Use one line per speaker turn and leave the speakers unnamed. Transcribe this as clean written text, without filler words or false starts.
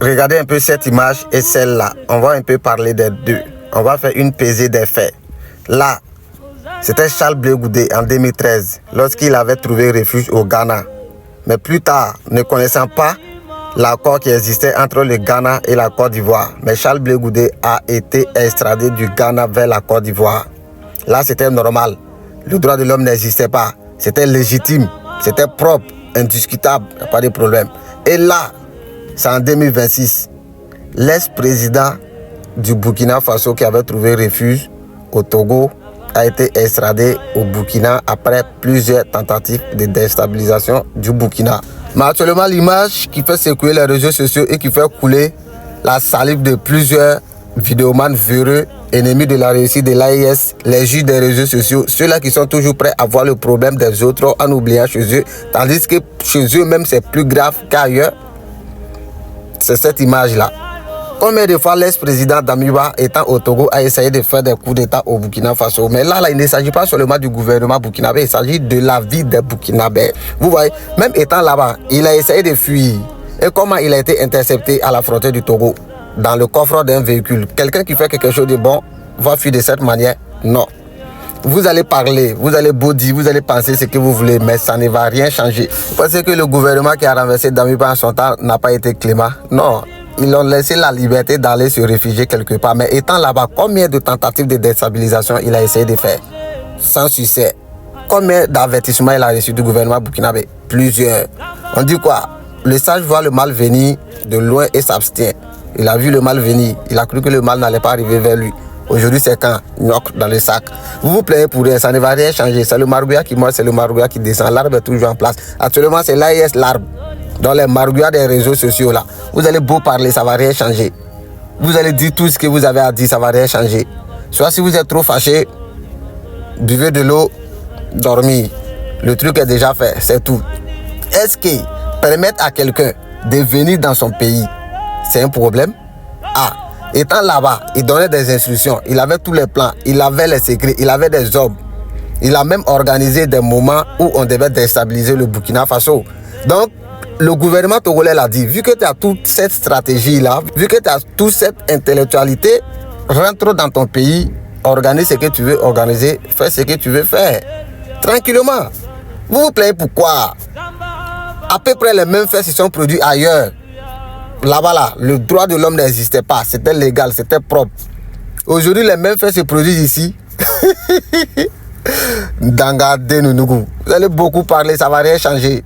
Regardez un peu cette image et celle-là. On va un peu parler des deux. On va faire une pesée des faits. Là, c'était Charles Blé Goudé en 2013, lorsqu'il avait trouvé refuge au Ghana. Mais plus tard, ne connaissant pas l'accord qui existait entre le Ghana et la Côte d'Ivoire, mais Charles Blé Goudé a été extradé du Ghana vers la Côte d'Ivoire. Là, c'était normal. Le droit de l'homme n'existait pas. C'était légitime, c'était propre, indiscutable, il n'y a pas de problème. Et là, c'est en 2026, l'ex-président du Burkina Faso qui avait trouvé refuge au Togo a été extradé au Burkina après plusieurs tentatives de déstabilisation du Burkina. Mais actuellement, l'image qui fait secouer les réseaux sociaux et qui fait couler la salive de plusieurs vidéomans véreux, ennemis de la réussite de l'AIS, les juges des réseaux sociaux, ceux-là qui sont toujours prêts à voir le problème des autres en oubliant chez eux, tandis que chez eux même c'est plus grave qu'ailleurs. C'est cette image-là. Combien de fois l'ex-président Damiba, étant au Togo, a essayé de faire des coups d'État au Burkina Faso? Mais là, il ne s'agit pas seulement du gouvernement burkinabé, il s'agit de la vie des Burkinabés. Vous voyez, même étant là-bas, il a essayé de fuir. Et comment il a été intercepté à la frontière du Togo? Dans le coffre d'un véhicule. Quelqu'un qui fait quelque chose de bon va fuir de cette manière? Non. Vous allez parler, vous allez dire, vous allez penser ce que vous voulez, mais ça ne va rien changer. Vous pensez que le gouvernement qui a renversé Damiba en son temps n'a pas été clément? Non. Ils ont laissé la liberté d'aller se réfugier quelque part. Mais étant là-bas, combien de tentatives de déstabilisation il a essayé de faire? Sans succès. Combien d'avertissements il a reçu du gouvernement burkinabé? Plusieurs. On dit quoi? Le sage voit le mal venir de loin et s'abstient. Il a vu le mal venir. Il a cru que le mal n'allait pas arriver vers lui. Aujourd'hui, c'est quand? Gnoc dans le sac. Vous vous plaignez pour rien, ça ne va rien changer. C'est le margouillat qui monte, c'est le margouillat qui descend. L'arbre est toujours en place. Actuellement, c'est l'AIS, l'arbre. Dans les margouillats des réseaux sociaux là, vous allez beau parler, ça va rien changer. Vous allez dire tout ce que vous avez à dire, ça va rien changer. Soit si vous êtes trop fâché, buvez de l'eau, dormez. Le truc est déjà fait, c'est tout. Est-ce que permettre à quelqu'un de venir dans son pays, c'est un problème? Ah, étant là-bas, il donnait des instructions, il avait tous les plans, il avait les secrets, il avait des hommes. Il a même organisé des moments où on devait déstabiliser le Burkina Faso. Donc, le gouvernement togolais l'a dit, vu que tu as toute cette stratégie-là, vu que tu as toute cette intellectualité, rentre dans ton pays, organise ce que tu veux organiser, fais ce que tu veux faire. Tranquillement. Vous vous plaignez pourquoi? À peu près les mêmes faits se sont produits ailleurs. Là-bas, là, le droit de l'homme n'existait pas, c'était légal, c'était propre. Aujourd'hui, les mêmes faits se produisent ici. Danga de Nounougou. Vous allez beaucoup parler, ça ne va rien changer.